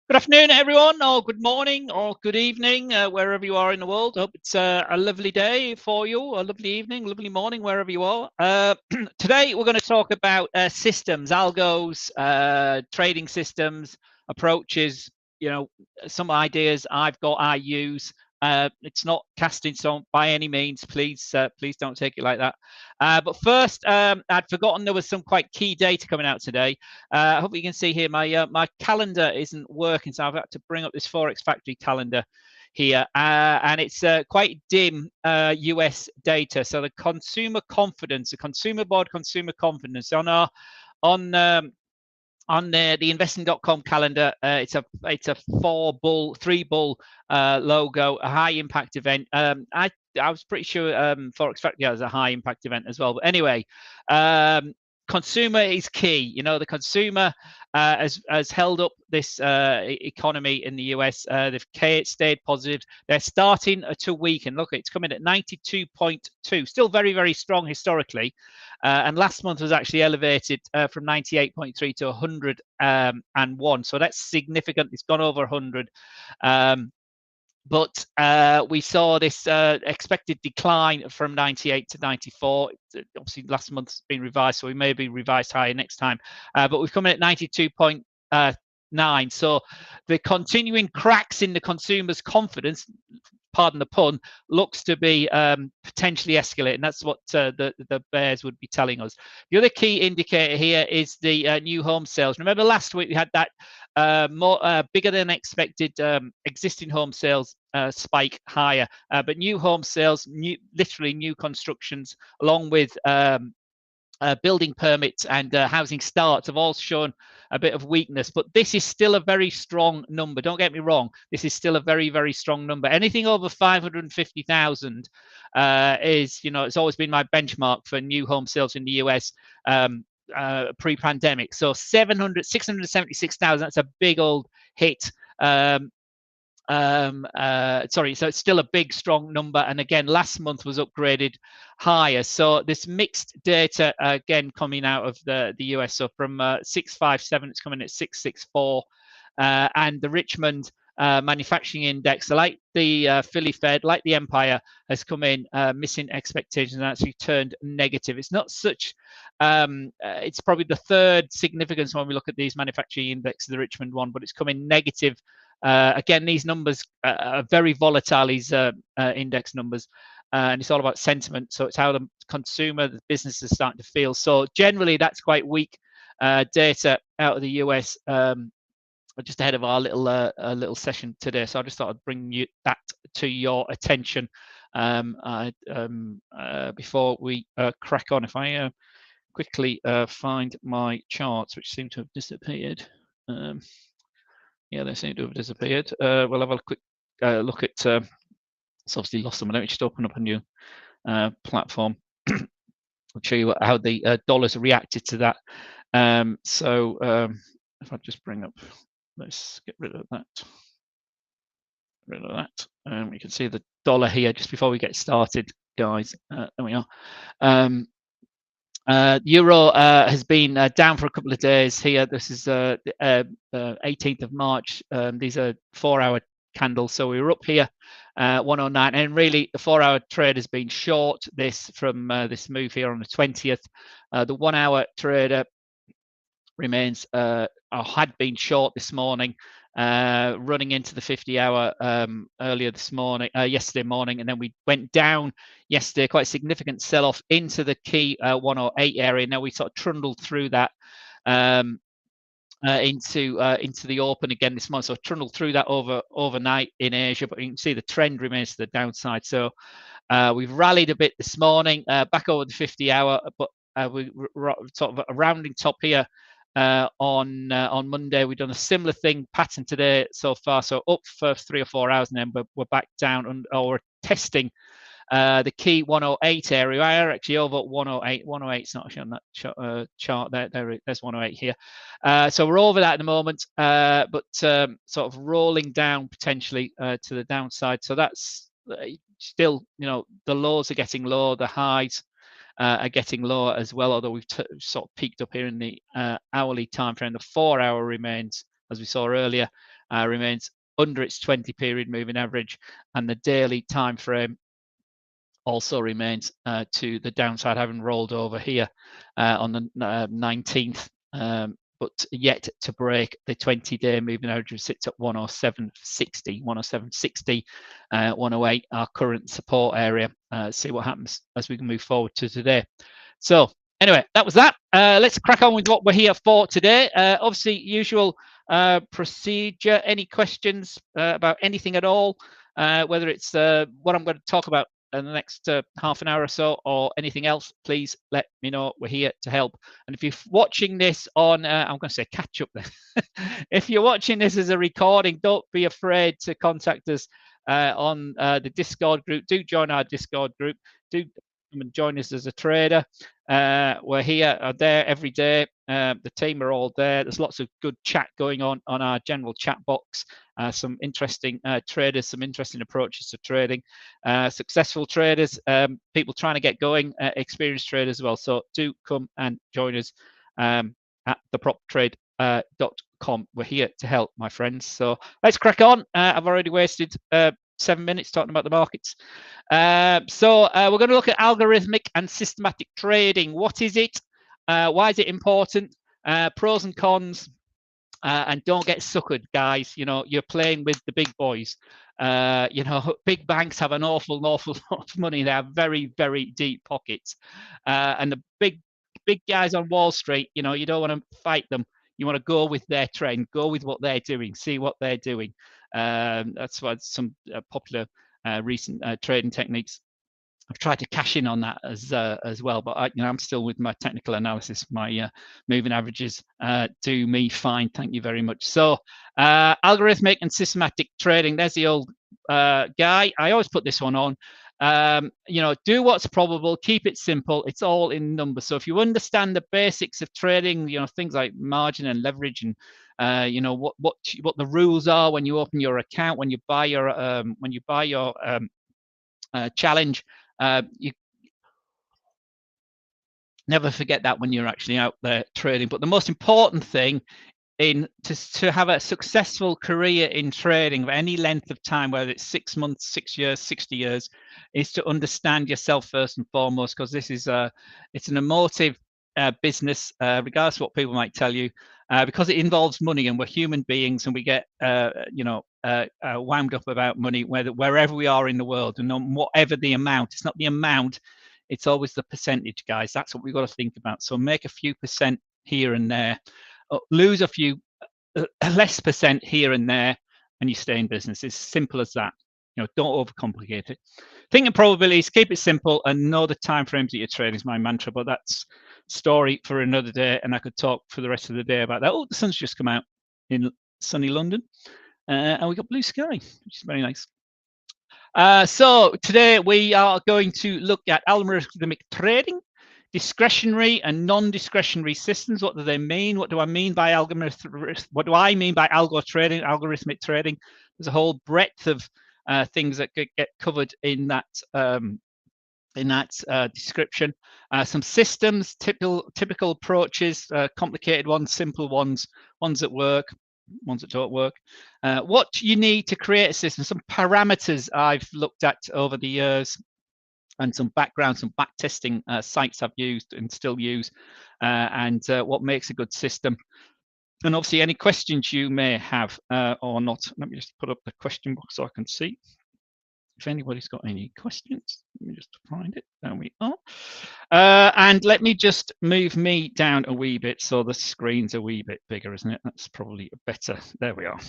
Good afternoon, everyone, or good morning, or good evening, wherever you are in the world. I hope it's a lovely day for you, a lovely evening, lovely morning, wherever you are. Today, we're going to talk about systems, algos, trading systems, approaches. You know, some ideas I've got, I use. It's not casting stone by any means. Please don't take it like that. But first, I'd forgotten there was some quite key data coming out today. I hope you can see here my calendar isn't working, so I've had to bring up this Forex Factory calendar here, and it's quite dim US data. So the consumer confidence, the consumer board consumer confidence on our on the investing.com calendar, it's a 3 bull logo, a high impact event. I was pretty sure Forex Factory has a high impact event as well. But anyway, consumer is key. You know, the consumer has held up this economy in the US. They've stayed positive. They're starting to weaken. Look, it's coming at 92.2, still very, very strong historically. And last month was actually elevated from 98.3 to 101. So that's significant. It's gone over 100. But we saw this expected decline from 98 to 94. Obviously, last month's been revised, so we may be revised higher next time. But we've come in at 92.9. So the continuing cracks in the consumer's confidence, pardon the pun, looks to be potentially escalating. That's what the bears would be telling us. The other key indicator here is the new home sales. Remember last week we had that bigger than expected existing home sales spike higher, but new home sales, literally new constructions, along with building permits and housing starts have all shown a bit of weakness, but this is still a very strong number. Don't get me wrong, this is still a very, very strong number. Anything over 550,000 is, you know, it's always been my benchmark for new home sales in the US pre-pandemic. So 676,000, that's a big old hit. Sorry, so it's still a big strong number, and again last month was upgraded higher. So this mixed data again coming out of the US, so from 657 it's coming at 664, and the Richmond manufacturing index, like the Philly Fed, like the Empire, has come in missing expectations and actually turned negative. It's not such it's probably the third significance when we look at these manufacturing index, the Richmond one, but it's coming negative. Again, these numbers are very volatile, these index numbers, and it's all about sentiment. So it's how the consumer, the business is starting to feel. So generally, that's quite weak data out of the US. Just ahead of our little session today, so I just thought I'd bring that to your attention before we crack on. If I quickly find my charts, which seem to have disappeared. Yeah, they seem to have disappeared. We'll have a quick look at. It's obviously lost them. Let me just open up a new platform. I'll show you how the dollars reacted to that. If I just bring up, let's get rid of that. You can see the dollar here just before we get started, guys. There we are. Euro has been down for a couple of days here. This is the 18th of March. These are 4-hour candles. So we were up here, 109, and really the 4-hour trade has been short this from this move here on the 20th. The 1-hour trader remains or had been short this morning, running into the 50-hour earlier this morning, yesterday morning, and then we went down yesterday, quite a significant sell-off into the key 108 area. Now we sort of trundled through that into the open again this morning. So trundled through that overnight in Asia, but you can see the trend remains to the downside. So we've rallied a bit this morning, back over the 50-hour, but we sort of a rounding top here. On Monday, we've done a similar thing pattern today so far. So up for 3 or 4 hours, and then we're back down or testing the key 108 area. We are actually over 108. 108 is not actually on that chart there. There's 108 here. So we're over that at the moment, but sort of rolling down potentially to the downside. So that's still, you know, the lows are getting low, the highs are getting lower as well, although we've sort of peaked up here in the hourly time frame. The 4-hour remains, as we saw earlier, remains under its 20 period moving average, and the daily time frame also remains to the downside, having rolled over here on the 19th, but yet to break the 20-day moving average, which sits at 107.60, 107.60, 108, our current support area. See what happens as we move forward to today. So anyway, that was that. Let's crack on with what we're here for today. Obviously, usual procedure. Any questions about anything at all, whether it's what I'm going to talk about in the next half an hour or so, or anything else, please let me know. We're here to help. And if you're watching this on, I'm going to say catch up then. If you're watching this as a recording, don't be afraid to contact us on the Discord group. Do join our Discord group. Do come and join us as a trader. We're here, there every day. The team are all there. There's lots of good chat going on our general chat box. Some interesting traders, some interesting approaches to trading, successful traders, people trying to get going, experienced traders as well. So do come and join us at theproptrade.com. We're here to help, my friends. So let's crack on. I've already wasted 7 minutes talking about the markets. So we're going to look at algorithmic and systematic trading. What is it? Why is it important? Pros and cons. And don't get suckered, guys. You know, you're playing with the big boys. You know, big banks have an awful lot of money. They have very, very deep pockets. And the big guys on Wall Street, you know, you don't want to fight them. You want to go with their trend, go with what they're doing, see what they're doing. That's why some popular recent trading techniques. I've tried to cash in on that as well, but I'm still with my technical analysis. My moving averages do me fine. Thank you very much. So algorithmic and systematic trading. There's the old guy. I always put this one on. You know, do what's probable. Keep it simple. It's all in numbers. So if you understand the basics of trading, you know, things like margin and leverage, and you know what the rules are when you open your account, when you buy your challenge. You never forget that when you're actually out there trading. But the most important thing to have a successful career in trading of any length of time, whether it's 6 months, 6 years, 60 years, is to understand yourself first and foremost, because this is it's an emotive business, regardless of what people might tell you, because it involves money, and we're human beings, and we get wound up about money wherever we are in the world, and whatever the amount. It's not the amount, it's always the percentage, guys. That's what we've got to think about. So make a few percent here and there, lose a few less percent here and there, and you stay in business. It's simple as that. You know, don't overcomplicate it. Think in probabilities, keep it simple, and know the time frames that you're trading is my mantra. But that's story for another day, and I could talk for the rest of the day about that. Oh, the sun's just come out in sunny London, and we got blue sky, which is very nice. So today we are going to look at algorithmic trading, discretionary and non-discretionary systems. What do they mean? What do I mean by algo trading, algorithmic trading? There's a whole breadth of things that get covered in that description. Some systems, typical approaches, complicated ones, simple ones, ones that work, ones that don't work. What you need to create a system, some parameters I've looked at over the years, and some background, some back testing sites I've used and still use, and what makes a good system. And obviously any questions you may have or not. Let me just put up the question box so I can see if anybody's got any questions. Let me just find it. There we are. And let me just move me down a wee bit so the screen's a wee bit bigger, isn't it? That's probably better. There we are.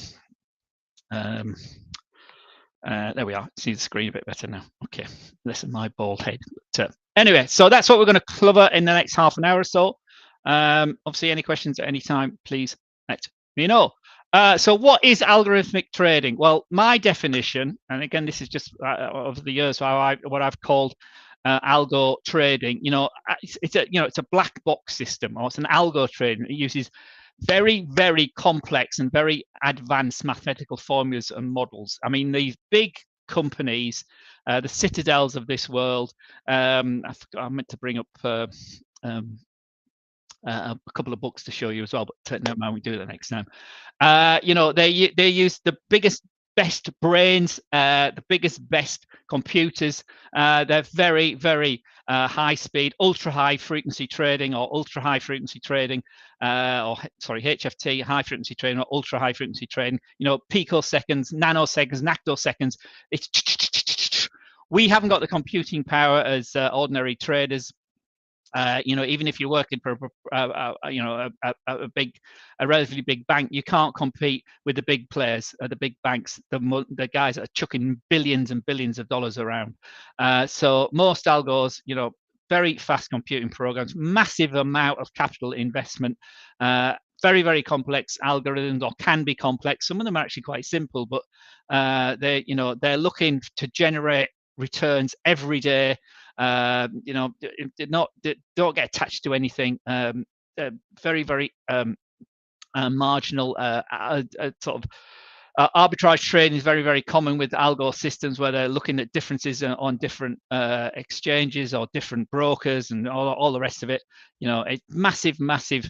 There we are. See the screen a bit better now. Okay, listen, my bald head. But, anyway, so that's what we're going to cover in the next half an hour or so. Obviously, any questions at any time, please let me know. So what is algorithmic trading? Well, my definition, and again, this is just over the years what I've called algo trading. You know, it's a black box system, or it's an algo trading. It uses very, very complex and very advanced mathematical formulas and models. I mean, these big companies, the citadels of this world. I meant to bring up a couple of books to show you as well, but never mind, we do that next time. You know, they use the biggest, best brains, the biggest, best computers. They're very, very high speed, ultra high frequency trading, or ultra high frequency trading, or sorry, HFT, high frequency trading, or ultra high frequency trading. You know, picoseconds, nanoseconds, nactoseconds. It's we haven't got the computing power as ordinary traders. You know, even if you're working for you know, a relatively big bank, you can't compete with the big players, the big banks, the guys that are chucking billions and billions of dollars around. So most algos, you know, very fast computing programs, massive amount of capital investment, very, very complex algorithms, or can be complex. Some of them are actually quite simple, but they, you know, they're looking to generate returns every day. You know, don't get attached to anything. Very, very marginal sort of arbitrage trading is very, very common with algo systems, where they're looking at differences on different exchanges or different brokers and all the rest of it. You know, it's massive, massive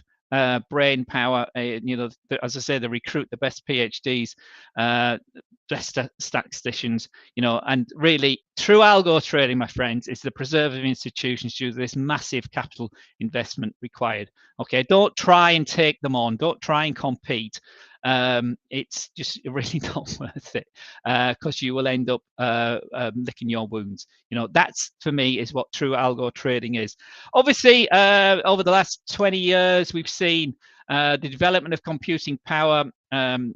brain power. You know, as I say, they recruit the best PhDs, best statisticians. You know, and really, true algo trading, my friends, is the preserve of institutions due to this massive capital investment required. Okay, don't try and take them on. Don't try and compete. It's just really not worth it, because you will end up licking your wounds. You know, that's, for me, is what true algo trading is. Obviously, over the last 20 years, we've seen the development of computing power, you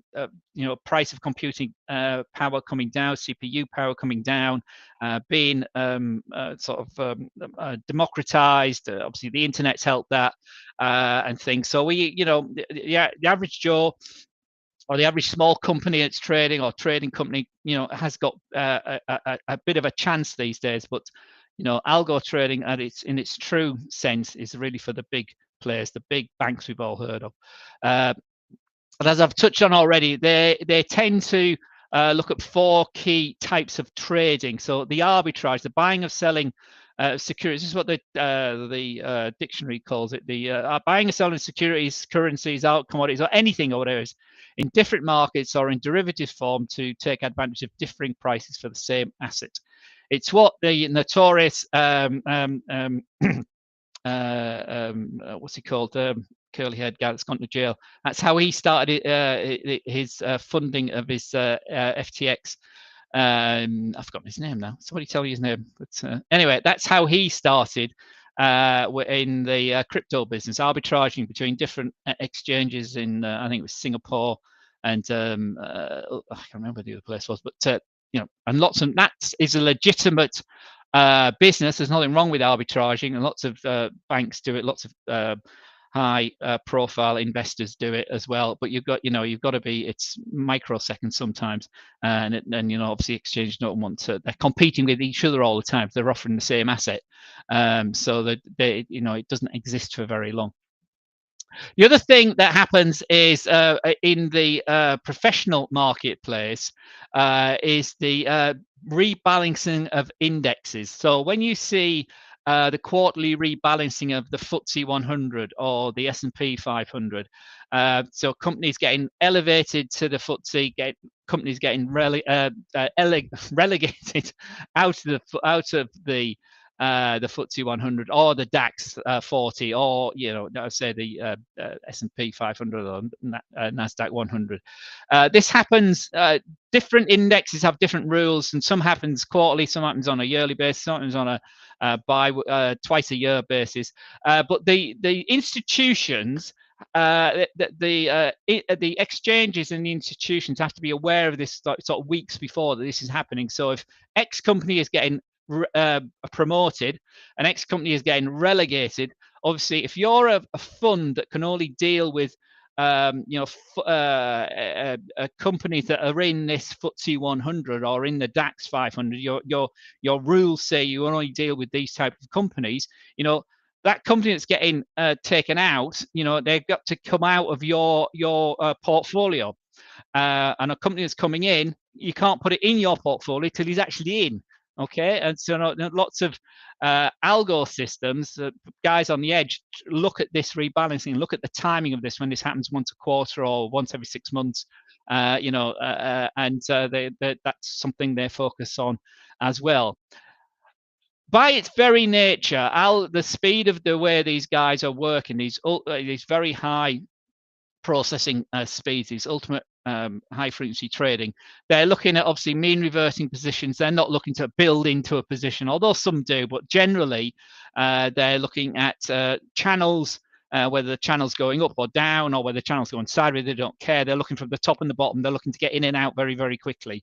know, price of computing power coming down, CPU power coming down, being sort of democratized. Obviously, the internet's helped that, and things. So we, you know, the average Joe, or the average small company that's trading, or trading company, you know, has got a bit of a chance these days. But, you know, algo trading at in its true sense is really for the big players, the big banks we've all heard of. But as I've touched on already, they tend to look at 4 key types of trading. So the arbitrage, the buying of selling securities. This is what the dictionary calls it: the buying and selling securities, currencies, commodities, or anything, or whatever it is, in different markets or in derivative form to take advantage of differing prices for the same asset. It's what the notorious what's he called? Curly haired guy that's gone to jail. That's how he started his funding of his FTX. I've forgotten his name now. Somebody tell me his name. But anyway, that's how he started in the crypto business, arbitraging between different exchanges in, I think it was Singapore, and I can't remember where the other place was, but you know, and lots of that is a legitimate business. There's nothing wrong with arbitraging, and lots of banks do it. Lots of high profile investors do it as well. But you've got to be, it's microseconds sometimes, and you know, obviously exchanges don't want to, they're competing with each other all the time. They're offering the same asset, so that they, you know, it doesn't exist for very long. The other thing that happens is in the professional marketplace is the rebalancing of indexes. So when you see the quarterly rebalancing of the FTSE 100 or the S&P 500, so companies getting elevated to the FTSE, companies getting relegated out of the FTSE 100 or the DAX 40, or, you know, I say the S&P 500 or Nasdaq 100. This happens. Different indexes have different rules, and some happens quarterly, some happens on a yearly basis, some happens on a twice a year basis. But the institutions, the exchanges and the institutions have to be aware of this sort of weeks before that this is happening. So if X company is getting promoted and X company is getting relegated, obviously if you're a fund that can only deal with you know, companies that are in this FTSE 100 or in the DAX 500, your rules say you only deal with these type of companies. You know, that company that's getting taken out, you know, they've got to come out of your portfolio, and a company that's coming in, you can't put it in your portfolio till he's actually in. Okay, and so lots of algo systems, guys on the edge look at this rebalancing, look at the timing of this when this happens once a quarter or once every 6 months, and that's something they focus on as well. By its very nature, the speed of the way these guys are working, these very high processing speeds, these ultimate high frequency trading, they're looking at obviously mean reverting positions. They're not looking to build into a position, although some do, but generally they're looking at channels, whether the channel's going up or down, or whether the channel's going sideways. They don't care. They're looking from the top and the bottom. They're looking to get in and out very, very quickly.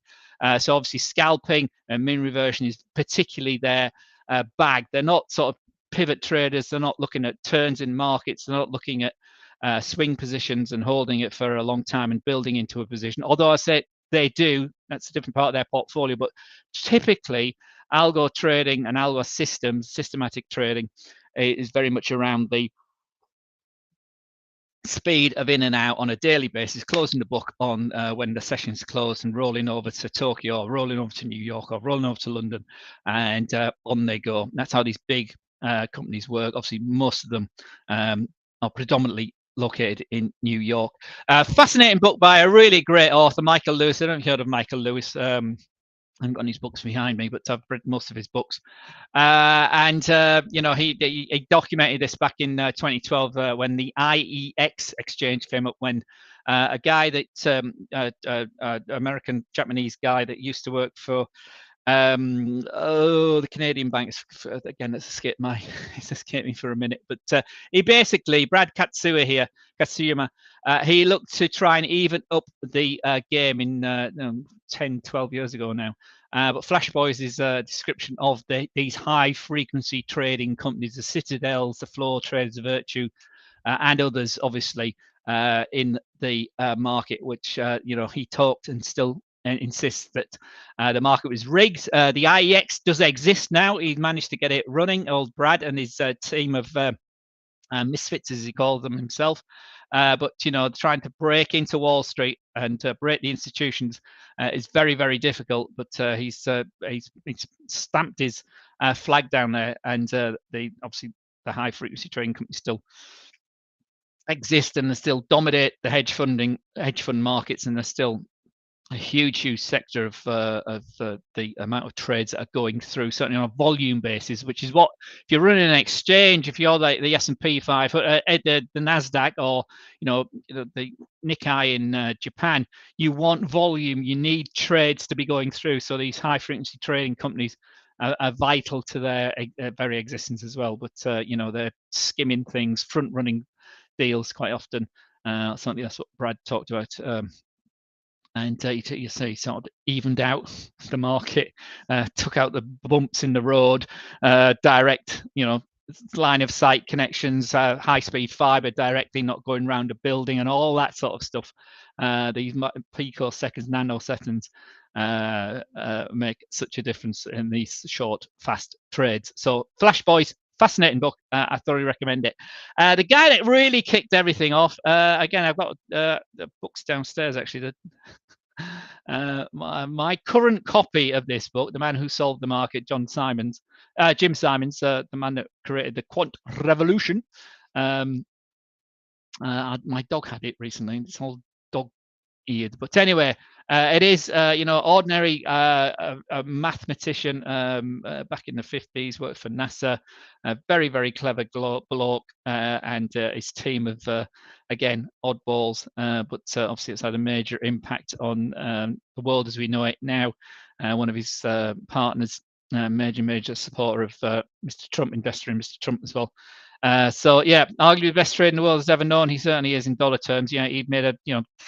So obviously scalping and mean reversion is particularly their bag. They're not sort of pivot traders. They're not looking at turns in markets. They're not looking at swing positions and holding it for a long time and building into a position. Although I say they do, that's a different part of their portfolio. But typically, algo trading and algo systems, systematic trading, is very much around the speed of in and out on a daily basis, closing the book on when the session's closed and rolling over to Tokyo, or rolling over to New York, or rolling over to London, and on they go. That's how these big companies work. Obviously, most of them are predominantly located in New York. Fascinating book by a really great author, Michael Lewis. I don't know if you've heard of Michael Lewis. I haven't got his books behind me, but I've read most of his books. He documented this back in 2012 when the IEX exchange came up, when a guy that American Japanese guy that used to work for the Canadian banks, again, it's escaped me for a minute, but he basically, Brad Katsuyama, he looked to try and even up the game in 10, 12 years ago now. But Flash Boys is a description of these high frequency trading companies, the Citadels, the Floor Traders, the Virtue, and others, obviously, in the market, which he talked and still insists that the market was rigged. The IEX does exist now. He managed to get it running, old Brad and his team of misfits, as he calls them himself. But trying to break into Wall Street and break the institutions is very, very difficult. But he's stamped his flag down there, and obviously the high frequency trading companies still exist, and they still dominate the hedge fund markets, and they're still a huge sector of the amount of trades that are going through, certainly on a volume basis, which is what, if you're running an exchange, if you're the S&P 500, the Nasdaq, or the Nikkei in Japan, you want volume. You need trades to be going through. So these high frequency trading companies are vital to their very existence as well. But they're skimming things, front running deals quite often. Certainly that's what Brad talked about. And you say sort of evened out the market, took out the bumps in the road, direct, line of sight connections, high speed fiber directly, not going around a building, and all that sort of stuff. These picoseconds, nanoseconds make such a difference in these short, fast trades. So Flash Boys, fascinating book. I thoroughly recommend it. The guy that really kicked everything off, again, I've got the books downstairs actually. My current copy of this book, The Man Who Solved the Market, Jim Simons, the man that created the quant revolution. My dog had it recently. It's all dog-eared, but anyway, it is ordinary a mathematician back in the 50s, worked for NASA, a very, very clever bloke, and his team of again oddballs, but obviously it's had a major impact on the world as we know it now. One of his partners, major supporter of Mr. Trump, investor in Mr. Trump as well. So yeah, arguably the best trade in the world has ever known. He certainly is in dollar terms. He'd made a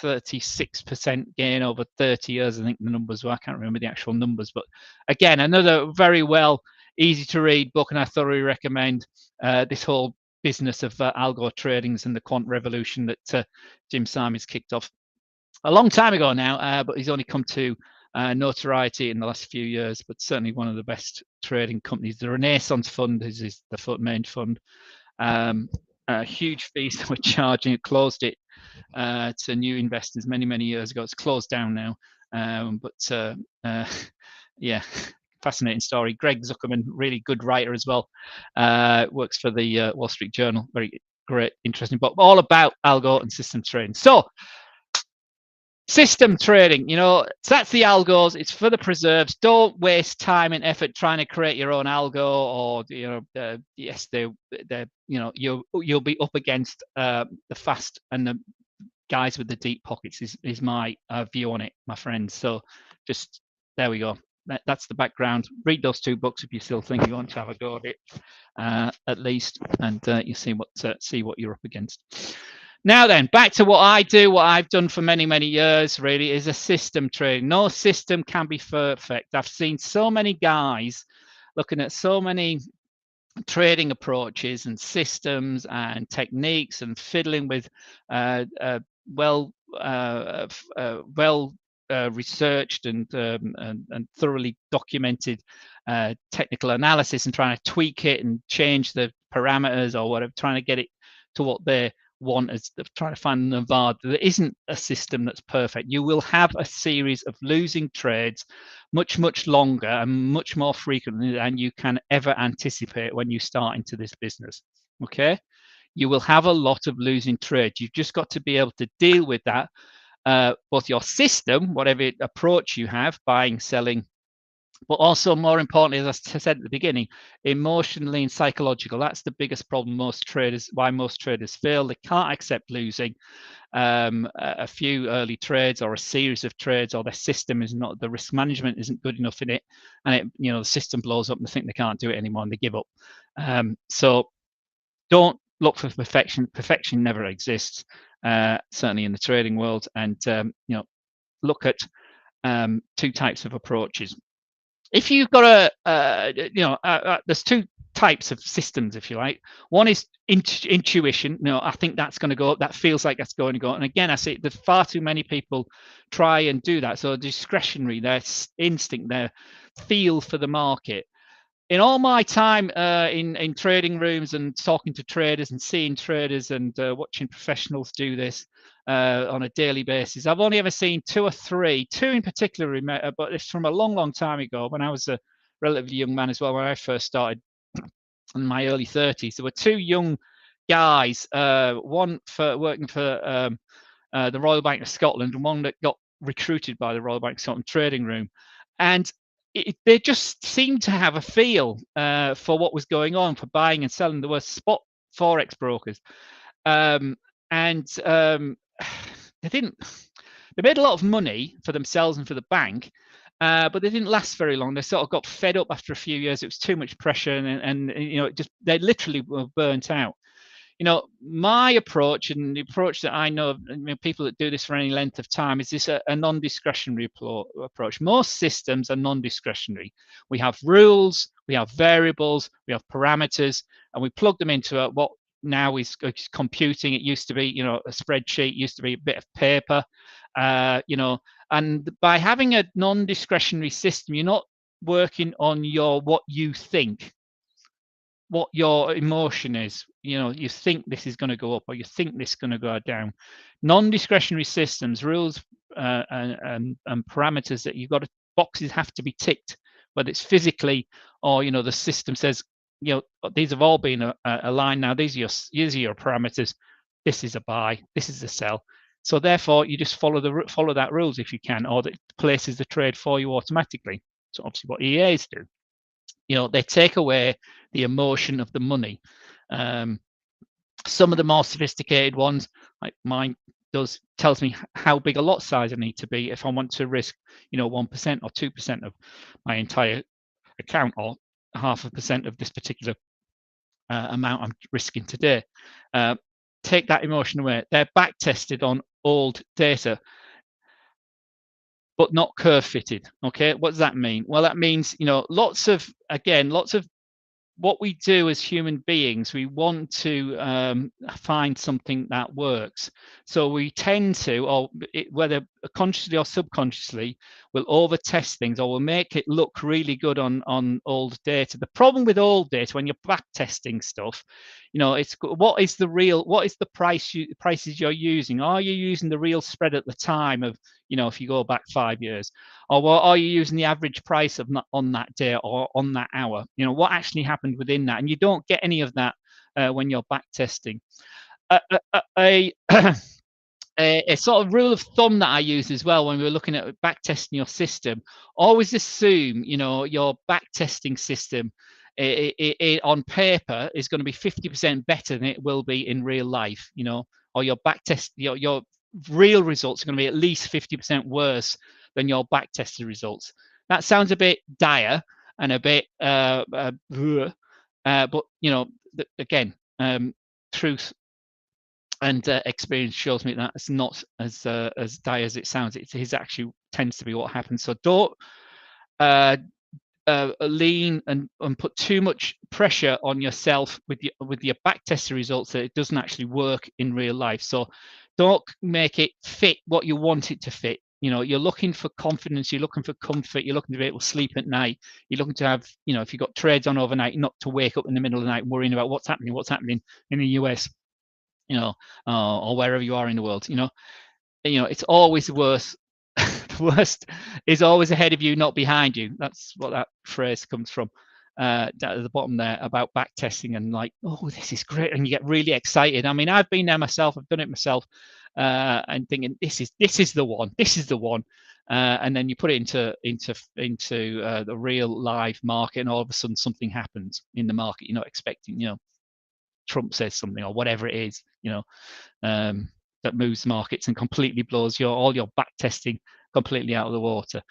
36% gain over 30 years. I think the numbers were. I can't remember the actual numbers, but again, another very easy to read book, and I thoroughly recommend this whole business of algo tradings and the quant revolution that Jim Simons kicked off a long time ago now, but he's only come to notoriety in the last few years. But certainly one of the best trading companies. The Renaissance Fund is the main fund. A huge fees that we're charging. It closed it to new investors many years ago. It's closed down now, but yeah, fascinating story. Greg Zuckerman, really good writer as well, works for the Wall Street Journal. Very great, interesting book, all about algo and system trading. So system trading, so that's the algos. It's for the preserves. Don't waste time and effort trying to create your own algo, or yes, you'll be up against the fast and the guys with the deep pockets is my view on it, my friends. So just there we go. That's the background. Read those 2 books if you still think you want to have a go at it, at least, and you see what you're up against. Now then, back to what I do, what I've done for many, many years, really, is a system trading. No system can be perfect. I've seen so many guys looking at so many trading approaches and systems and techniques and fiddling with well researched and thoroughly documented technical analysis, and trying to tweak it and change the parameters or whatever, trying to get it to what they want, as trying to find Nirvana. There isn't a system that's perfect. You will have a series of losing trades much longer and much more frequently than you can ever anticipate when you start into this business. Okay, you will have a lot of losing trades. You've just got to be able to deal with that, both your system, whatever approach you have, buying, selling, but also, more importantly, as I said at the beginning, emotionally and psychological. That's the biggest problem why most traders fail. They can't accept losing a few early trades or a series of trades, or their system is not, the risk management isn't good enough in it, and the system blows up and they think they can't do it anymore and they give up. So don't look for perfection. Perfection never exists, certainly in the trading world. And look at 2 types of approaches. If you've got there's 2 types of systems, if you like. One is intuition. I think that's going to go up. That feels like that's going to go. And again, I see there's far too many people try and do that. So discretionary, their instinct, their feel for the market. In all my time in trading rooms and talking to traders and seeing traders and watching professionals do this on a daily basis, I've only ever seen 2 or 3, 2 in particular, but it's from a long time ago when I was a relatively young man as well. When I first started in my early 30s, there were 2 young guys, one for working for the Royal Bank of Scotland, and one that got recruited by the Royal Bank of Scotland trading room, and they just seemed to have a feel for what was going on, for buying and selling. There were spot forex brokers, and they made a lot of money for themselves and for the bank, but they didn't last very long. They sort of got fed up after a few years. It was too much pressure, and they literally were burnt out. My approach, and the approach that I know of people that do this for any length of time, is this a non-discretionary approach. Most systems are non-discretionary. We have rules, we have variables, we have parameters, and we plug them into what now is computing. It used to be, a spreadsheet, used to be a bit of paper, and by having a non-discretionary system, you're not working on what you think, what your emotion is. You think this is going to go up, or you think this is going to go down. Non-discretionary systems, rules, and parameters that boxes have to be ticked, whether it's physically or the system says, these have all been aligned now. These are your parameters. This is a buy. This is a sell. So therefore, you just follow that rules if you can, or that places the trade for you automatically. So obviously, what EAs do. They take away the emotion of the money. Some of the more sophisticated ones, like mine, tells me how big a lot size I need to be if I want to risk, 1% or 2% of my entire account, or 0.5% of this particular amount I'm risking today. Take that emotion away. They're back tested on old data, but not curve fitted. Okay, what does that mean? Well, that means lots of what we do as human beings, we want to find something that works. So we tend to, whether consciously or subconsciously, will over-test things, or will make it look really good on old data. The problem with old data, when you're back testing stuff, it's what is the prices you're using? Are you using the real spread at the time of you know, if you go back 5 years, or what are you using the average price of on that day or on that hour? You know, what actually happened within that, and you don't get any of that when you're back testing. A a sort of rule of thumb that I use as well when we're looking at back testing your system, always assume, you know, your back testing system on paper is going to be 50% better than it will be in real life, you know, or your back test, your real results are going to be at least 50% worse than your back tested results. That sounds a bit dire and a bit, but you know, again, truth and experience shows me that it's not as dire as it sounds. It is actually tends to be what happens. So don't lean and put too much pressure on yourself with your back tested results that it doesn't actually work in real life. So don't make it fit what you want it to fit. You know, you're looking for confidence, you're looking for comfort, you're looking to be able to sleep at night, you're looking to have, you know, if you've got trades on overnight, not to wake up in the middle of the night worrying about what's happening in the US, you know, or wherever you are in the world. You know, it's always worse. The worst is always ahead of you, not behind you. That's what that phrase comes from. Down at the bottom there about back testing and like, oh, this is great, and you get really excited. I mean, I've been there myself. I've done it myself, and thinking this is the one. This is the one. And then you put it into the real live market, and all of a sudden something happens in the market you're not expecting. You know, Trump says something or whatever it is, you know, that moves markets and completely blows all your back testing completely out of the water.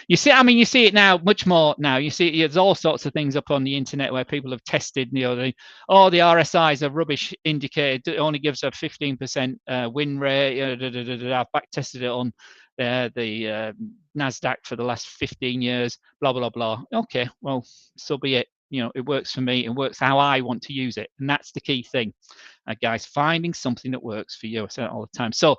You see it now much more now. You see there's all sorts of things up on the internet where people have tested, you know, the RSIs are rubbish indicator. It only gives a 15% win rate. I've back tested it on the NASDAQ for the last 15 years, blah, blah, blah. Okay, well, so be it. You know, it works for me. It works how I want to use it. And that's the key thing, guys, finding something that works for you. I say it all the time. So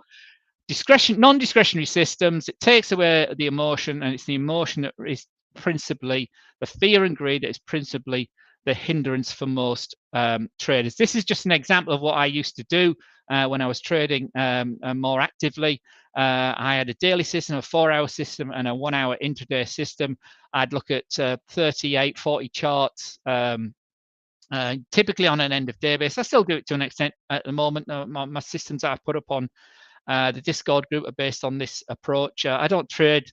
non-discretionary systems, it takes away the emotion, and it's the emotion that is principally the fear and greed that is principally the hindrance for most traders. This is just an example of what I used to do when I was trading more actively. I had a daily system, a 4-hour system, and a 1-hour intraday system. I'd look at 38, 40 charts, typically on an end of day basis. I still do it to an extent at the moment. My systems that I've put up on the Discord group are based on this approach. I don't trade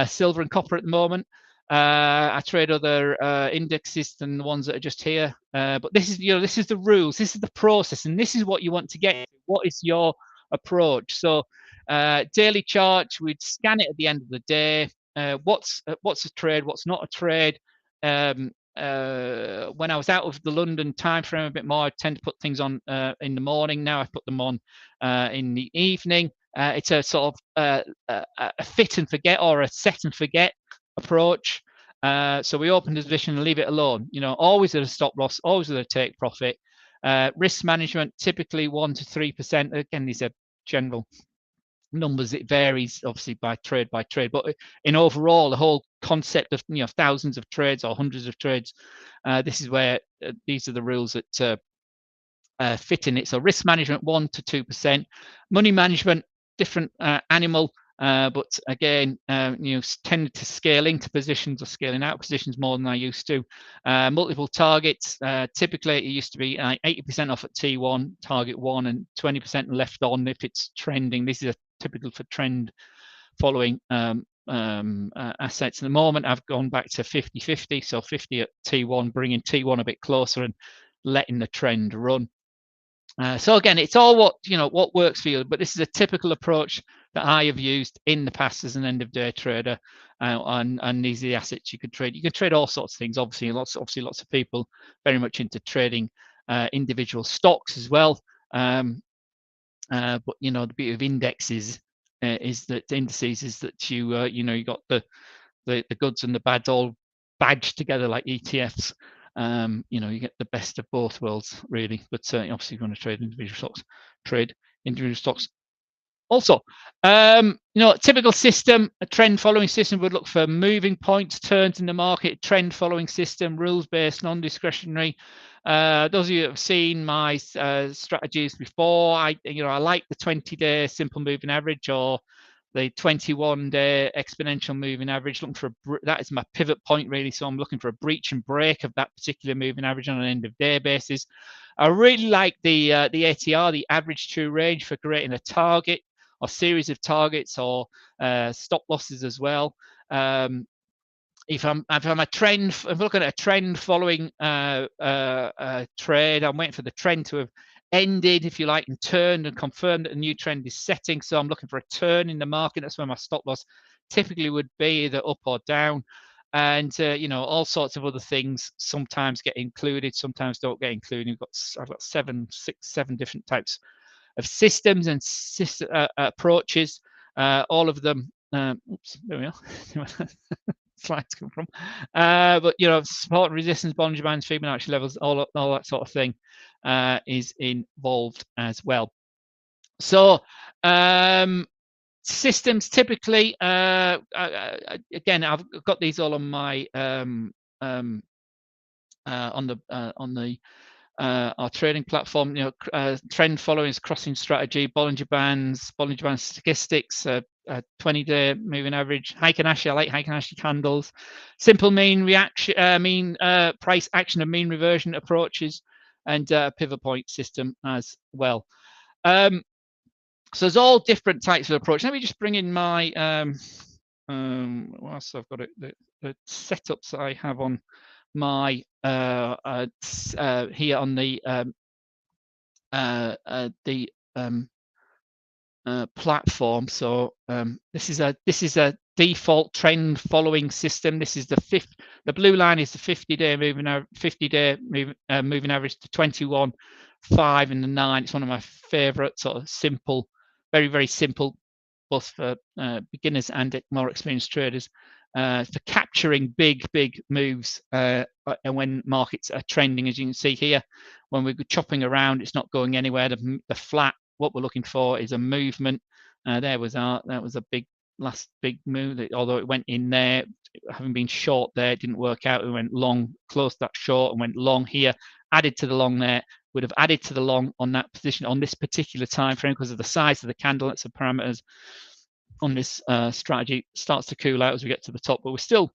silver and copper at the moment. I trade other indexes than the ones that are just here. But this is, this is the rules, this is the process, and this is what you want to get. What is your approach? So daily chart, we'd scan it at the end of the day. What's a trade? What's not a trade? When I was out of the London time frame a bit more, I tend to put things on in the morning. Now I put them on in the evening. It's a sort of a fit and forget or a set and forget approach. So we open the position and leave it alone. You know, always at a stop loss, always at a take profit. Risk management, typically 1 to 3%. Again, these are general numbers. It varies obviously by trade, but in overall, the whole concept of thousands of trades or hundreds of trades, this is where these are the rules that fit in it. So risk management 1 to 2%, money management different animal, but again tend to scale into positions or scaling out positions more than I used to. Multiple targets, typically it used to be 80% off at T1 target 1 and 20% left on if it's trending. This is a typical for trend following assets. At the moment I've gone back to 50-50, so 50 at T1, bringing T1 a bit closer and letting the trend run. So again, it's all what works for you, but this is a typical approach that I have used in the past as an end of day trader, and these are the assets you could trade. You can trade all sorts of things. Obviously lots of people very much into trading individual stocks as well. But the beauty of indexes is that indices is that you got the goods and the bads all badged together like ETFs. You get the best of both worlds really. But obviously, if you want to trade individual stocks, trade individual stocks. Also, typical system, a trend following system would look for moving points, turns in the market. Trend following system, rules based, non-discretionary. Those of you that have seen my strategies before, I like the 20-day simple moving average, or the 21-day exponential moving average, looking for that is my pivot point really. So I'm looking for a breach and break of that particular moving average on an end of day basis. I really like the ATR, the average true range, for creating a target or series of targets or stop losses as well. If I'm a trend, if I'm looking at a trend following trade, I'm waiting for the trend to have ended, if you like, and turned and confirmed that a new trend is setting. So I'm looking for a turn in the market. That's where my stop loss typically would be, either up or down. And you know, all sorts of other things sometimes get included, sometimes don't get included. I've got 7 different types of systems and approaches. All of them. Oops, there we are. Slides come from, but you know, support and resistance, Bollinger Bands, Fibonacci levels, all that sort of thing is involved as well. So systems typically, again, I've got these all on my on the our trading platform. You know, trend following is crossing strategy, Bollinger Bands statistics, 20-day moving average, Heikin-Ashi. I like Heikin-Ashi candles, simple mean reaction, price action and mean reversion approaches, and pivot point system as well. So there's all different types of approach. Let me just bring in my whilst I've got it, the setups that I have on my here on the platform. So this is a default trend following system. This is the blue line is the 50-day moving average to 21, 5 and the 9. It's one of my favorite sort of simple, very simple, both for beginners and more experienced traders, for capturing big moves and when markets are trending. As you can see here, when we're chopping around, it's not going anywhere. The flat, what we're looking for is a movement. That was a last big move. Although it went in there, having been short there, it didn't work out. We went long, closed that short, and went long here. Added to the long there. Would have added to the long on that position on this particular time frame because of the size of the candle. That's the parameters on this strategy. Starts to cool out as we get to the top, but we're still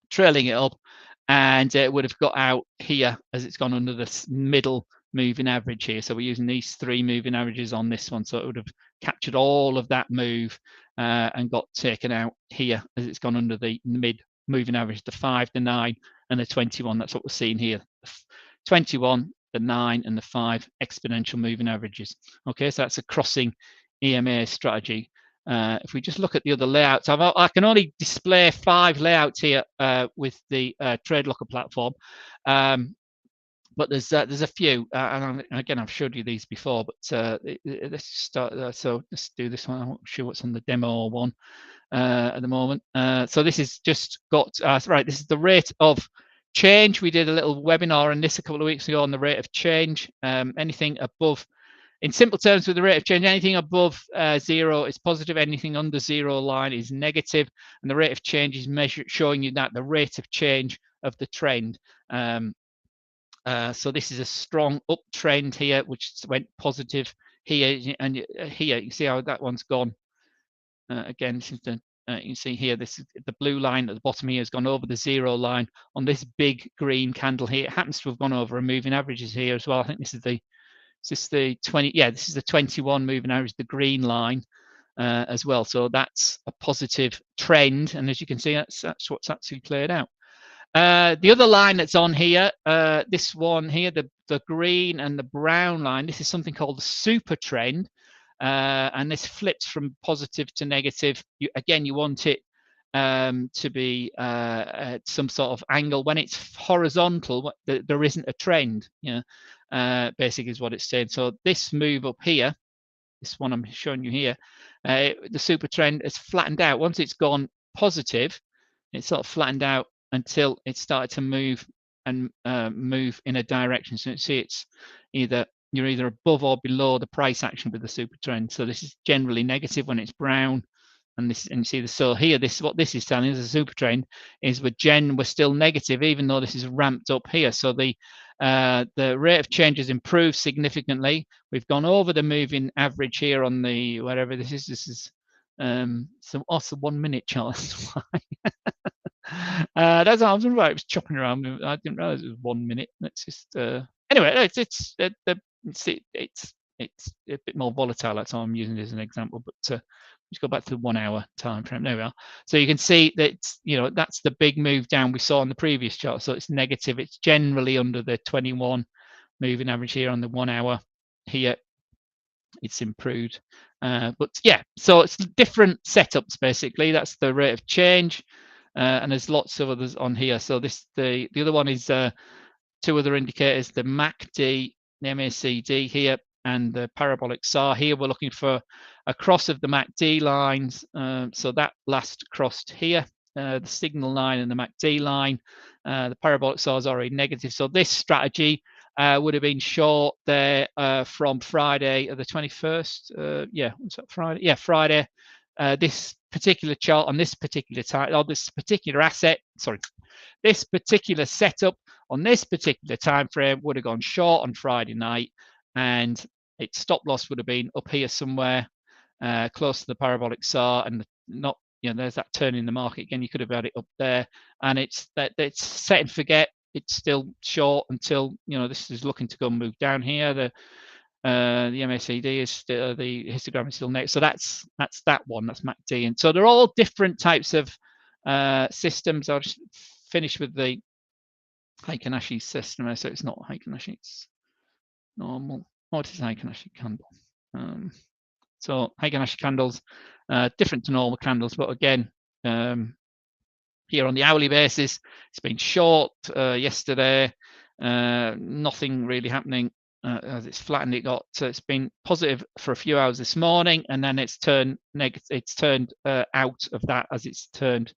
trailing it up, and it would have got out here as it's gone under this middle moving average here. So we're using these 3 moving averages on this one, so it would have captured all of that move and got taken out here as it's gone under the mid moving average, the 5, the 9 and the 21. That's what we're seeing here, 21, the 9 and the 5 exponential moving averages. Okay, so that's a crossing EMA strategy. If we just look at the other layouts, I can only display 5 layouts here with the TradeLocker platform, but there's a few, and again, I've showed you these before, but let's start. So let's do this one. I'm not sure what's on the demo one at the moment. So this is just got right. This is the rate of change. We did a little webinar on this a couple of weeks ago on the rate of change. Anything above, in simple terms, with the rate of change, anything above 0 is positive, anything under 0 line is negative, and the rate of change is measured, showing you that the rate of change of the trend. So this is a strong uptrend here, which went positive here, and here you can see how that one's gone. Again, this is the you can see here, this is the blue line at the bottom here has gone over the 0 line on this big green candle here. It happens to have gone over a moving averages here as well. I think this is the 20, yeah, this is the 21 moving average, the green line as well. So that's a positive trend, and as you can see, that's what's actually played out. The other line that's on here, this one here, the green and the brown line, this is something called the super trend, and this flips from positive to negative. Again, you want it to be at some sort of angle. When it's horizontal, there isn't a trend. Basically is what it's saying. So this move up here, this one I'm showing you here, the super trend is flattened out. Once it's gone positive, it's sort of flattened out until it started to move and move in a direction. So you see you're either above or below the price action with the super trend. So this is generally negative when it's brown, and you see this. So here, what this is telling us, a super trend, is we're still negative, even though this is ramped up here. So the rate of change has improved significantly. We've gone over the moving average here on the whatever this is. This is So also 1 minute chart. That's why. That's what I was right. It was chopping around. I didn't realize it was 1 minute. Let's just anyway. It's a bit more volatile. That's why I'm using it as an example. But let's go back to the 1 hour time frame. There we are. So you can see that that's the big move down we saw on the previous chart. So it's negative. It's generally under the 21 moving average here on the 1 hour. Here it's improved. But yeah, so it's different setups basically. That's the rate of change. And there's lots of others on here. So the other one is two other indicators: the MACD, the MACD here, and the parabolic SAR. Here we're looking for a cross of the MACD lines. So that last crossed here, the signal line and the MACD line. The parabolic SAR is already negative. So this strategy would have been short there from Friday the 21st. Yeah, was that Friday? Yeah, Friday. This particular chart on this particular time, or this particular asset, sorry, this particular setup on this particular time frame would have gone short on Friday night, and its stop loss would have been up here somewhere, close to the parabolic SAR, and not, there's that turn in the market again. You could have had it up there, and it's set and forget. It's still short until this is looking to go and move down here. The MACD is still, the histogram is still next. So that's that one. That's MACD, and so they're all different types of systems. I'll just finish with the Heikin Ashi system. So it's not Heikin Ashi, it's normal. What is Heikin Ashi candle? So Heikin Ashi candles, different to normal candles, but again, here on the hourly basis, it's been short yesterday. Nothing really happening as it's flattened. It's been positive for a few hours this morning, and then it's turned negative. It's turned out of that as it's turned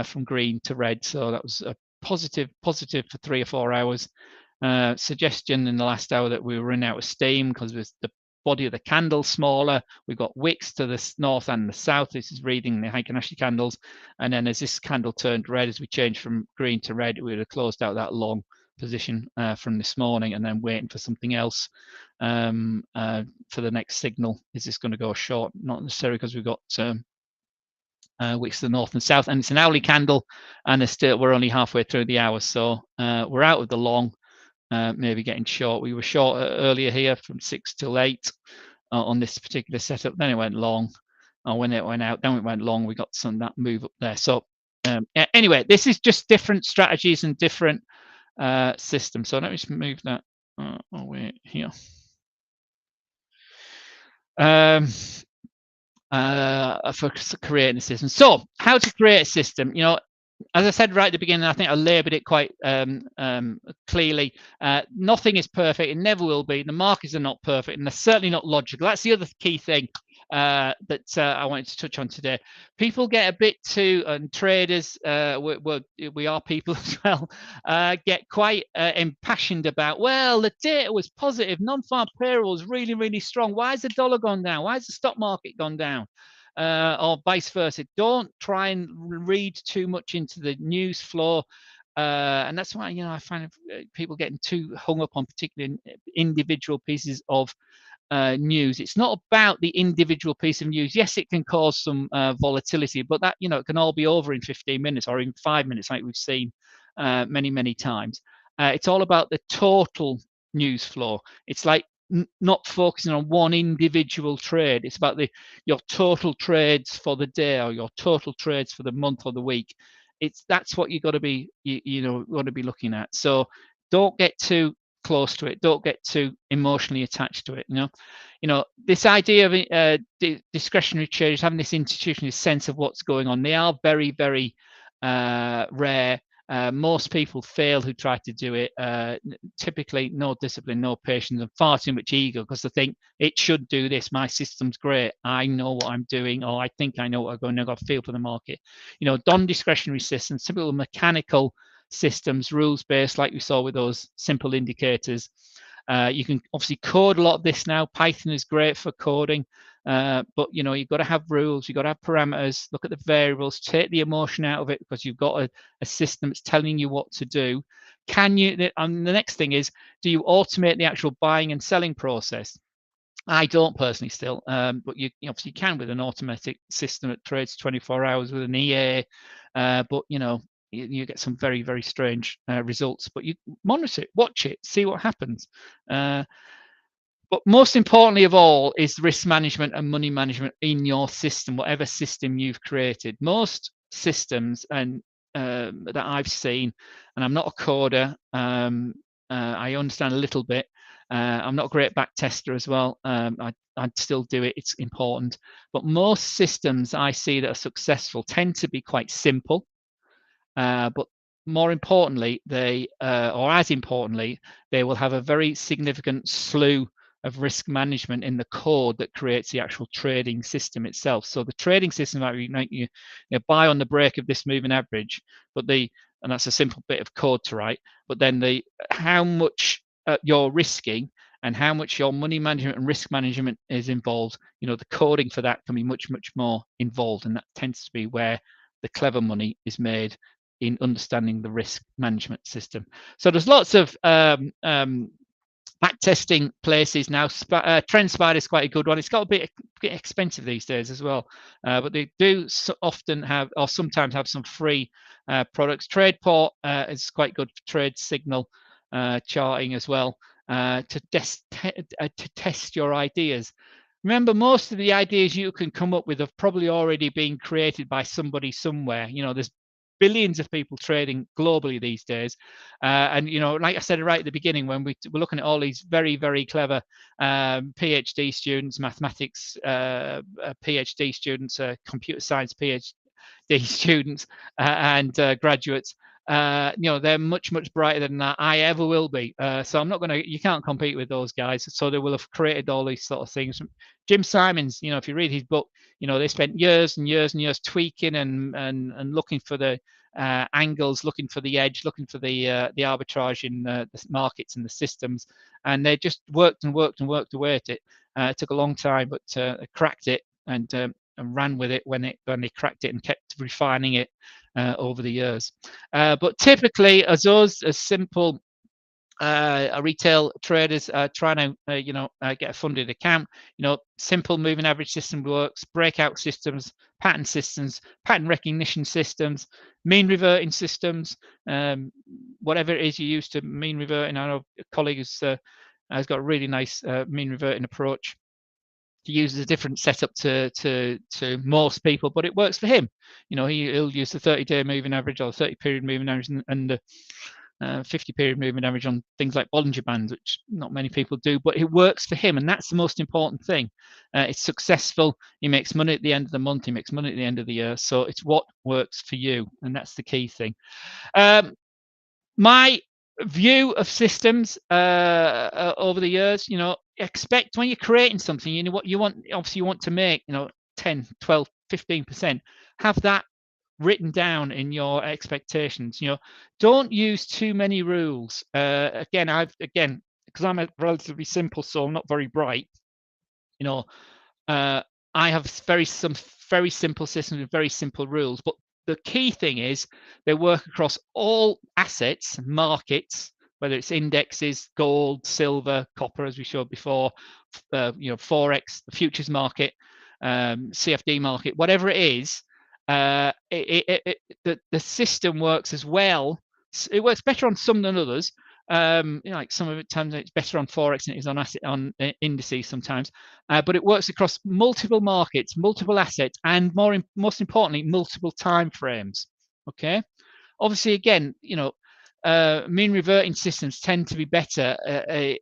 from green to red. So that was a positive for 3 or 4 hours. Suggestion in the last hour that we were running out of steam because the body of the candle smaller. We've got wicks to the north and the south. This is reading the Heikin Ashi candles, and then as this candle turned red, as we changed from green to red, we would have closed out that long position from this morning, and then waiting for something else for the next signal. Is this going to go short? Not necessarily, because we've got wicks to the north and south, and it's an hourly candle, and we're only halfway through the hour, so we're out of the long. Maybe getting short. We were short earlier here from 6 till 8 on this particular setup. Then it went long. When it went out, then it went long. We got that move up there. So anyway, this is just different strategies and different systems. So let me just move that away here. For creating a system. So how to create a system? As I said right at the beginning, I think I labelled it quite clearly. Nothing is perfect. It never will be. The markets are not perfect, and they're certainly not logical. That's the other key thing that I wanted to touch on today. People get a bit too, and traders, we are people as well, get quite impassioned about, well, the data was positive. Non-farm payroll was really, really strong. Why has the dollar gone down? Why has the stock market gone down? Or vice versa. Don't try and read too much into the news flow, and that's why I find people getting too hung up on particular individual pieces of news. It's not about the individual piece of news. Yes, it can cause some volatility, but that it can all be over in 15 minutes or in 5 minutes, like we've seen many times. It's all about the total news flow. It's like not focusing on one individual trade. It's about your total trades for the day or your total trades for the month or the week. That's what you got to be want to be looking at. So don't get too close to it. Don't get too emotionally attached to it. This idea of discretionary traders having this institutional sense of what's going on, they are very, very rare. Most people fail who try to do it. Typically, no discipline, no patience, and far too much ego because they think it should do this. My system's great. I know what I'm doing, or I think I know what I'm going. I've got a feel for the market. Non-discretionary systems, simple mechanical systems, rules-based, like we saw with those simple indicators. You can obviously code a lot of this now. Python is great for coding. But you've got to have rules, you've got to have parameters, look at the variables, take the emotion out of it because you've got a system that's telling you what to do. And the next thing is, do you automate the actual buying and selling process? I don't personally still, but you obviously can with an automatic system that trades 24 hours with an EA, but you get some very, very strange results. But you monitor it, watch it, see what happens. But most importantly of all is risk management and money management in your system, whatever system you've created. Most systems and that I've seen, and I'm not a coder, I understand a little bit. I'm not a great back tester as well. I'd still do it. It's important. But most systems I see that are successful tend to be quite simple. But more importantly, or as importantly, they will have a very significant slew of risk management in the code that creates the actual trading system itself. So the trading system might you buy on the break of this moving average, and that's a simple bit of code to write. But then how much you're risking and how much your money management and risk management is involved, the coding for that can be much, much more involved, and that tends to be where the clever money is made in understanding the risk management system. So there's lots of back testing places now. TrendSpider is quite a good one. It's got a bit expensive these days as well, but they do often have, or sometimes have, some free products. TradePort is quite good for trade signal charting as well, to test your ideas. Remember, most of the ideas you can come up with have probably already been created by somebody somewhere. There's billions of people trading globally these days, and like I said right at the beginning, when we were looking at all these very, very clever PhD students, mathematics PhD students, computer science PhD students, and graduates, they're much, much brighter than I ever will be. So I'm not you can't compete with those guys. So they will have created all these sort of things. Jim Simons, if you read his book, they spent years and years and years tweaking and looking for the angles, looking for the edge, looking for the arbitrage in the markets and the systems, and they just worked and worked and worked away at it. It took a long time, but they cracked it and ran with it when they cracked it, and kept refining it over the years. But typically, as simple retail traders trying to get a funded account, simple moving average system works, breakout systems, pattern recognition systems, mean reverting systems, whatever it is you use to mean reverting. I know a colleague has got a really nice mean reverting approach. He uses a different setup to most people, but it works for him. He'll use the 30-day moving average or 30-period moving average and the 50-period moving average on things like Bollinger Bands, which not many people do, but it works for him, and that's the most important thing. It's successful. He makes money at the end of the month. He makes money at the end of the year. So it's what works for you, and that's the key thing. My view of systems over the years, expect when you're creating something, what you want. Obviously, you want to make 10, 12, 15%. Have that written down in your expectations. Don't use too many rules. Again, because I'm a relatively simple soul, not very bright. I have some very simple systems with very simple rules, but the key thing is they work across all assets, markets, whether it's indexes, gold, silver, copper, as we showed before, forex, the futures market, CFD market, whatever it is. The system works as well. It works better on some than others. Like some of it times it's better on forex than it is on indices sometimes, but it works across multiple markets, multiple assets, and most importantly, multiple time frames. Okay, obviously, again, mean reverting systems tend to be better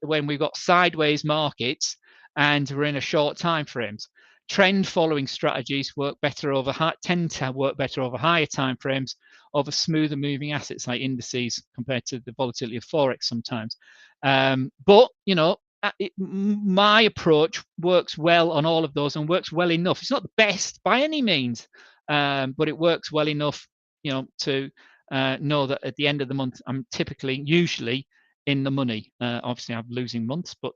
when we've got sideways markets and we're in a short time frames. Trend following strategies tend to work better over higher time frames, over smoother moving assets like indices compared to the volatility of forex sometimes. But my approach works well on all of those and works well enough. It's not the best by any means, but it works well enough, to know that at the end of the month I'm usually in the money. Obviously, I'm losing months, but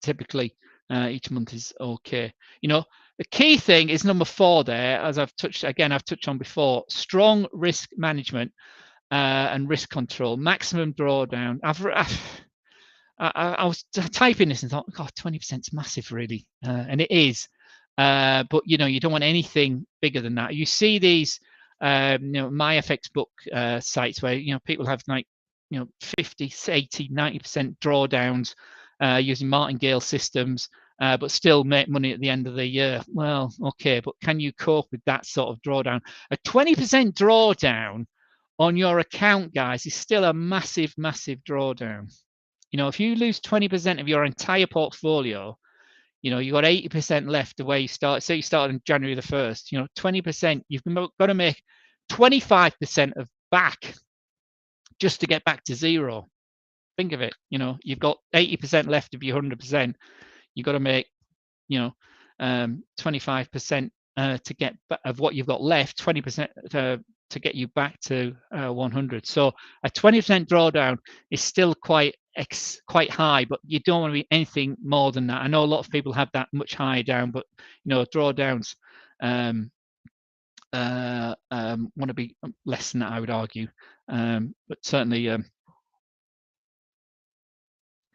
typically each month is okay. The key thing is number 4 there, as I've touched on before: strong risk management and risk control, maximum drawdown. I was typing this and thought, God, 20% is massive, really, and it is. But you know, you don't want anything bigger than that. You see these, you know, MyFX book sites where, you know, people have like, you know, 50, 80, 90% drawdowns using martingale systems, but still make money at the end of the year. Well, okay, but can you cope with that sort of drawdown? A 20% drawdown on your account, guys, is still a massive, massive drawdown. You know, if you lose 20% of your entire portfolio, you know, you got 80% left the way you start. Say you start on January the 1st, you know, 20%, you've got to make 25% of back just to get back to zero. Think of it, you know, you've got 80% left of your 100%. You've got to make, you know, 25% to get of what you've got left, 20% to get you back to 100. So a 20% drawdown is still quite high, but you don't want to be anything more than that. I know a lot of people have that much higher down, but you know, drawdowns want to be less than that, I would argue. But certainly,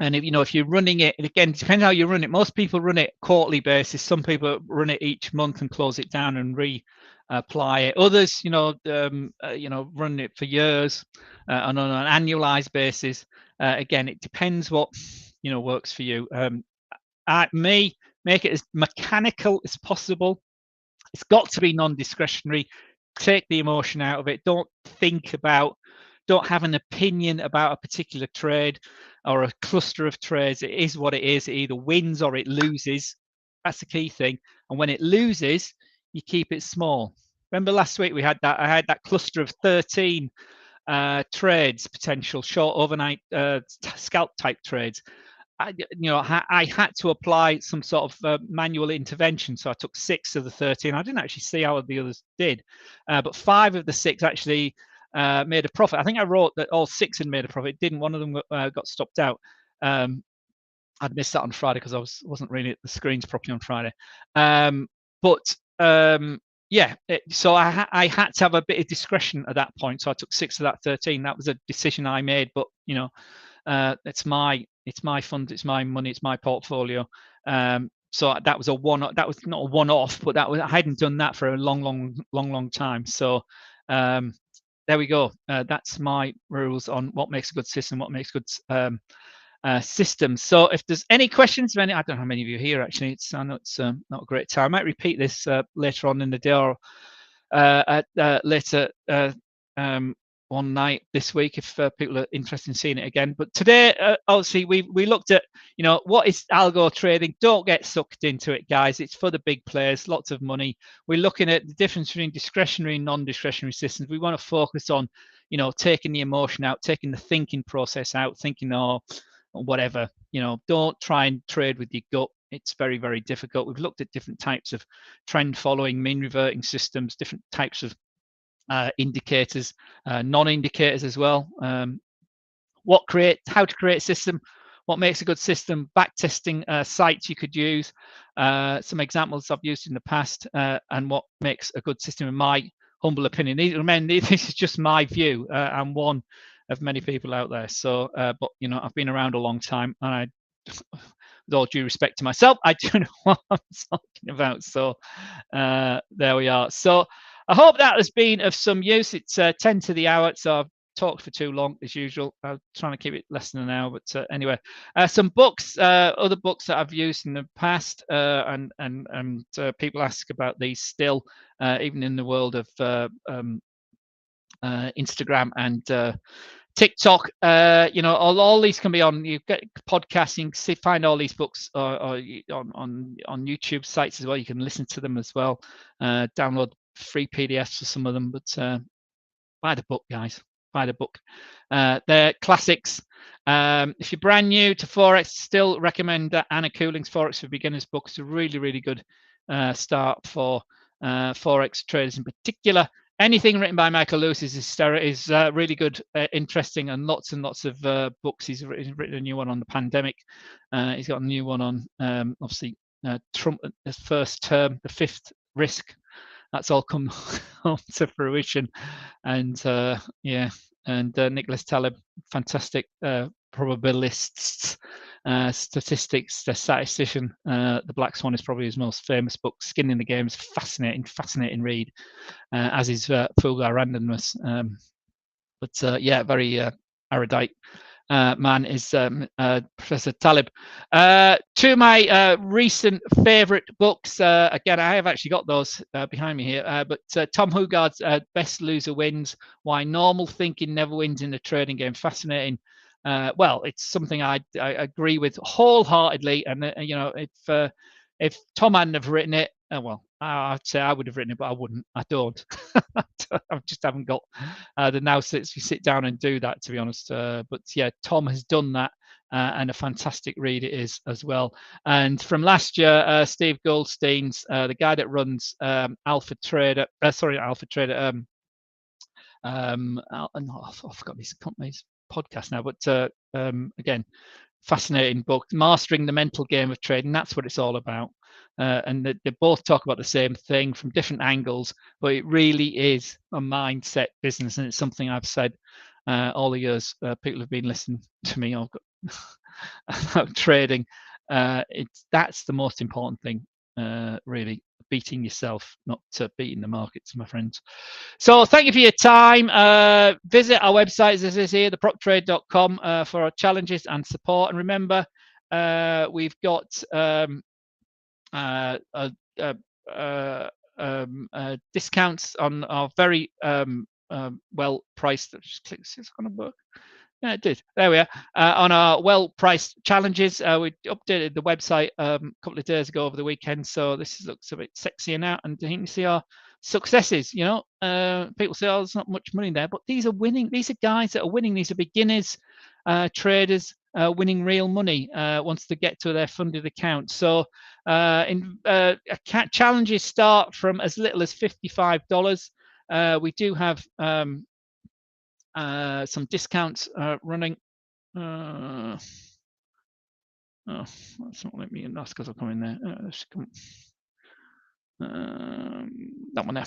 and if, you know, if you're running it, again, depends how you run it. Most people run it quarterly basis. Some people run it each month and close it down and reapply it. Others, you know, run it for years and on an annualized basis. Again, it depends what, you know, works for you. Me, make it as mechanical as possible. It's got to be non-discretionary. Take the emotion out of it. Don't have an opinion about a particular trade or a cluster of trades. It is what it is. It either wins or it loses. That's the key thing. And when it loses, you keep it small. Remember last week I had that cluster of 13 trades, potential short overnight scalp type trades. I had to apply some sort of manual intervention. So I took 6 of the 13. I didn't actually see how the others did, but 5 of the 6 actually made a profit. I think I wrote that all 6 had made a profit. Didn't. One of them got stopped out. I'd missed that on Friday because I wasn't reading the screens properly on Friday. So I had to have a bit of discretion at that point. So I took 6 of that 13. That was a decision I made. But you know, it's my fund, it's my money, it's my portfolio. So that was that was not a one-off, but I hadn't done that for a long time. So there we go. That's my rules on what makes a good system, what makes good systems. So if there's any questions, I don't know how many of you are here actually. I know it's not a great time. I might repeat this later on in the day or later one night this week if people are interested in seeing it again. But today, obviously, we looked at, you know, what is algo trading. Don't get sucked into it, guys. It's for the big players, lots of money. We're looking at the difference between discretionary and non-discretionary systems. We want to focus on, you know, taking the emotion out, taking the thinking process out, thinking, or whatever. You know, don't try and trade with your gut. It's very, very difficult. We've looked at different types of trend following, mean reverting systems, different types of indicators, non-indicators as well. How to create a system, what makes a good system, back testing sites you could use, some examples I've used in the past, and what makes a good system in my humble opinion. Remember, this is just my view. I'm one of many people out there. So, but you know, I've been around a long time, and with all due respect to myself, I do know what I'm talking about. So there we are. So I hope that has been of some use. It's 10 to the hour, so I've talked for too long as usual. I'm trying to keep it less than an hour, but anyway, some books, other books that I've used in the past, and people ask about these still, even in the world of Instagram and TikTok. You know, all these can be on. You get podcasting. Find all these books or on YouTube sites as well. You can listen to them as well. Download free PDFs for some of them, but buy the book, guys. Buy the book. They're classics. If you're brand new to Forex, still recommend Anna Cooling's Forex for Beginners book. It's a really, really good start for Forex traders in particular. Anything written by Michael Lewis is really good, interesting, and lots of books. He's written a new one on the pandemic. He's got a new one on, obviously, Trump, his first term, the fifth risk. That's all come home to fruition. And Nicholas Taleb, fantastic probabilists, statistics, the statistician. The Black Swan is probably his most famous book. Skin in the Game is fascinating read, as is Fulgar Randomness. But yeah, very erudite man is Professor Taleb. Two of my recent favourite books, again, I have actually got those behind me here, but Tom Hougaard's Best Loser Wins, Why Normal Thinking Never Wins in a Trading Game. Fascinating. Well, it's something I agree with wholeheartedly, and you know, if Tom hadn't have written it, well, I'd say I would have written it, but I wouldn't. I don't. I just haven't got the now sits we sit down and do that, to be honest. But yeah, Tom has done that, and a fantastic read it is as well. And from last year, Steve Goldstein's the guy that runs Alpha Trader. Sorry, Alpha Trader. I forgot his company's podcast now, but again, fascinating book, Mastering the Mental Game of Trading. That's what it's all about. And they both talk about the same thing from different angles, but it really is a mindset business, and it's something I've said all the years. People have been listening to me about trading. That's the most important thing, really, beating yourself, not beating the markets, my friends. So thank you for your time. Visit our website, as it is here, theproctrade.com, for our challenges and support. And remember, we've got discounts on our very well priced. Just click, see if it's going to work. Yeah, it did. There we are. On our well-priced challenges, we updated the website a couple of days ago over the weekend, so this looks a bit sexier now, and you can see our successes. You know, people say, "Oh, there's not much money there," but these are winning. These are guys that are winning. These are beginners, traders, winning real money once they get to their funded account. So, challenges start from as little as $55. We do have some discounts running. Oh, that's not letting me in. That's because I'll come in there. That one there.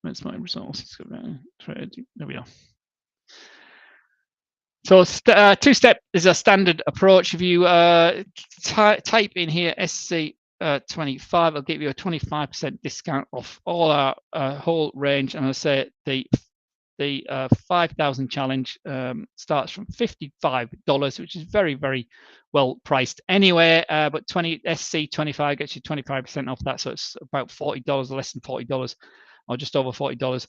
Where's my results? There we are. So two-step is a standard approach. If you type in here SC25, I'll give you a 25% discount off all our whole range. And I say the 5,000 challenge starts from $55, which is very, very well priced anyway. But SC25 gets you 25% off that, so it's about $40, less than $40, or just over $40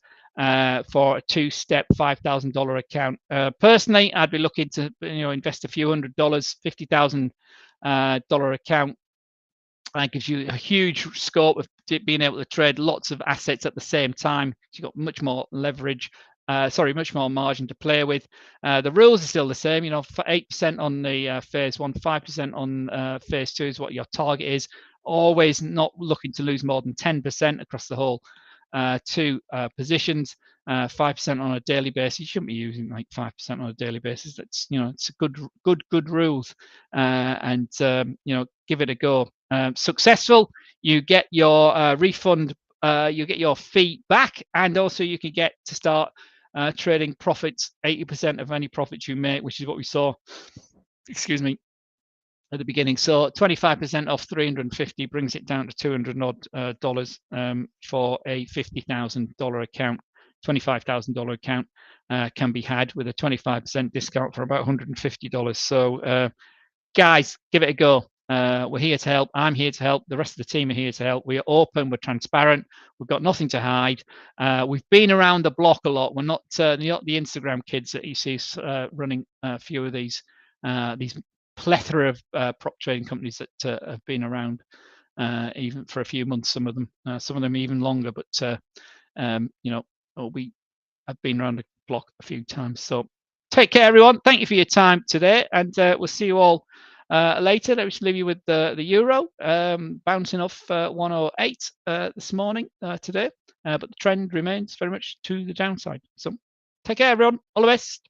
for a two-step $5,000 account. Personally, I'd be looking to invest a few $100s, $50,000 account. That gives you a huge scope of being able to trade lots of assets at the same time. You've got much more leverage. Much more margin to play with. The rules are still the same. 8% on the phase 1, 5% on phase 2 is what your target is. Always not looking to lose more than 10% across the whole two positions. 5% on a daily basis. You shouldn't be using like 5% on a daily basis. That's it's a good rules, and give it a go. Successful, you get your refund. You get your fee back, and also you can get to start trading profits, 80% of any profits you make, which is what we saw. Excuse me. At the beginning, so 25% off 350 brings it down to $200 odd for a $50,000 account. $25,000 account can be had with a 25% discount for about $150. So, guys, give it a go. We're here to help. I'm here to help. The rest of the team are here to help. We are open. We're transparent. We've got nothing to hide. We've been around the block a lot. We're not the Instagram kids that you see running a few of these plethora of prop trading companies that have been around even for a few months. Some of them even longer. But we have been around the block a few times. So take care, everyone. Thank you for your time today, and we'll see you all later. Let's leave you with the euro bouncing off 108 this morning today, but the trend remains very much to the downside. So take care, everyone. All the best.